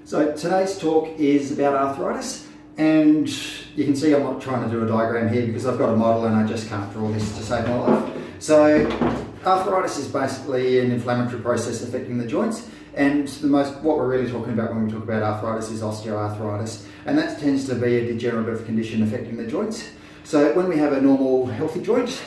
So today's talk is about arthritis, and you can see I'm not trying to do a diagram here because I've got a model and I just can't draw this to save my life. So arthritis is basically an inflammatory process affecting the joints, and what we're really talking about when we talk about arthritis is osteoarthritis, and that tends to be a degenerative condition affecting the joints. So when we have a normal healthy joint,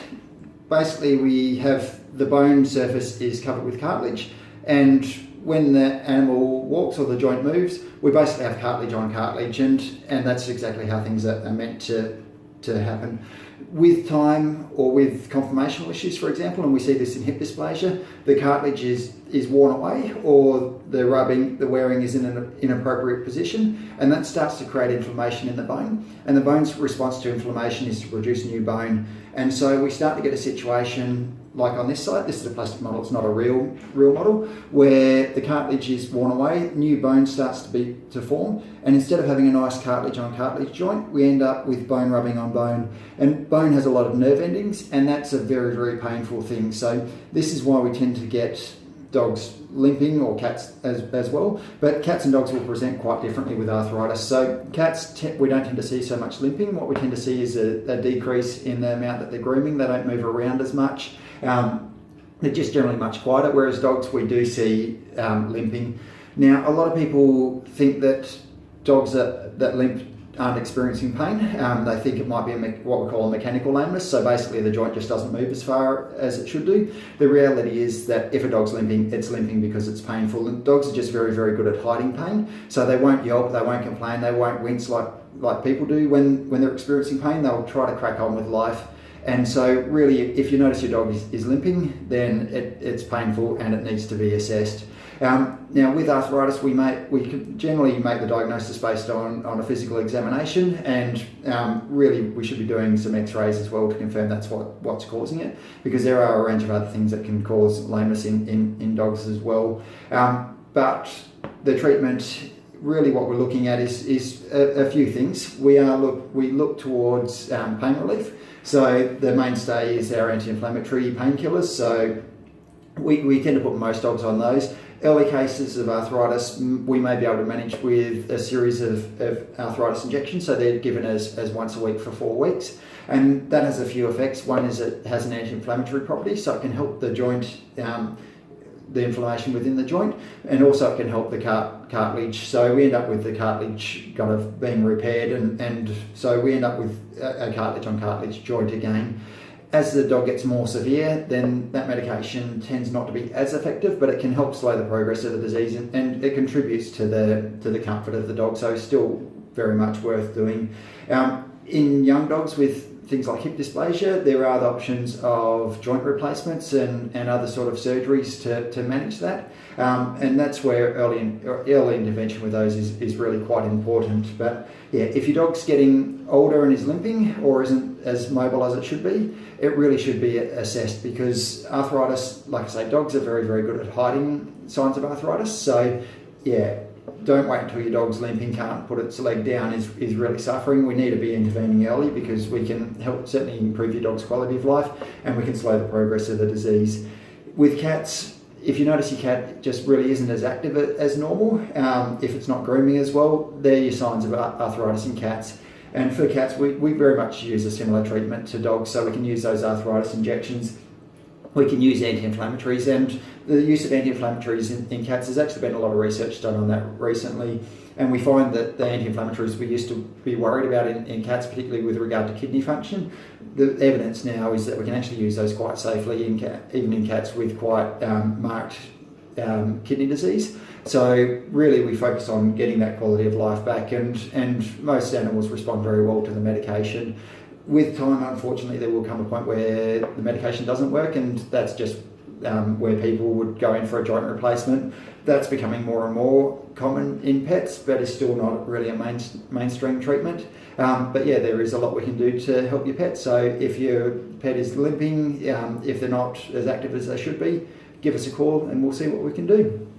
basically we have the bone surface is covered with cartilage, and when the animal walks or the joint moves, we basically have cartilage on cartilage, and that's exactly how things are meant to happen. With time or with conformational issues, for example, and we see this in hip dysplasia, the cartilage is worn away, or the wearing is in an inappropriate position, and that starts to create inflammation in the bone. And the bone's response to inflammation is to produce new bone. And so we start to get a situation like on this side. This is a plastic model, it's not a real model, where the cartilage is worn away, new bone starts to form, and instead of having a nice cartilage on cartilage joint, we end up with bone rubbing on bone. And bone has a lot of nerve endings, and that's a very, very painful thing. So this is why we tend to get dogs limping, or cats as well, but cats and dogs will present quite differently with arthritis. So cats, we don't tend to see so much limping. What we tend to see is a decrease in the amount that they're grooming. They don't move around as much. They're just generally much quieter, whereas dogs we do see limping. Now, a lot of people think that dogs that limp aren't experiencing pain. They think it might be what we call a mechanical lameness, so basically the joint just doesn't move as far as it should do. The reality is that if a dog's limping, it's limping because it's painful, and dogs are just very, very good at hiding pain, so they won't yelp, they won't complain, they won't wince like people do when they're experiencing pain. They'll try to crack on with life. And so really, if you notice your dog is limping, then it's painful and it needs to be assessed. Now with arthritis, we can generally make the diagnosis based on a physical examination, and really we should be doing some x-rays as well to confirm that's what's causing it, because there are a range of other things that can cause lameness in dogs as well. But the treatment, really what we're looking at is a few things. We look towards pain relief. So the mainstay is our anti-inflammatory painkillers. So we tend to put most dogs on those. Early cases of arthritis, we may be able to manage with a series of arthritis injections. So they're given as once a week for 4 weeks. And that has a few effects. One is it has an anti-inflammatory property, so it can help the joint, the inflammation within the joint, and also it can help the cartilage. So we end up with the cartilage kind of being repaired, and so we end up with a cartilage on cartilage joint again. As the dog gets more severe, then that medication tends not to be as effective, but it can help slow the progress of the disease, and it contributes to the comfort of the dog, so still very much worth doing. In young dogs with things like hip dysplasia, there are the options of joint replacements and other sort of surgeries to manage that. And that's where early intervention with those is really quite important. But yeah, if your dog's getting older and is limping or isn't as mobile as it should be, it really should be assessed, because arthritis, like I say, dogs are very, very good at hiding signs of arthritis. So yeah, don't wait until your dog's limping, can't put its leg down, is really suffering. We need to be intervening early, because we can help certainly improve your dog's quality of life, and we can slow the progress of the disease. With cats, if you notice your cat just really isn't as active as normal, if it's not grooming as well, they're your signs of arthritis in cats. And for cats, we very much use a similar treatment to dogs, so we can use those arthritis injections. We can use anti-inflammatories, and the use of anti-inflammatories in cats, there's actually been a lot of research done on that recently, and we find that the anti-inflammatories we used to be worried about in cats, particularly with regard to kidney function, the evidence now is that we can actually use those quite safely even in cats with quite marked kidney disease. So really we focus on getting that quality of life back, and most animals respond very well to the medication. With time, unfortunately, there will come a point where the medication doesn't work, and that's just where people would go in for a joint replacement. That's becoming more and more common in pets, but is still not really a mainstream treatment. But yeah, there is a lot we can do to help your pet. So if your pet is limping, if they're not as active as they should be, give us a call and we'll see what we can do.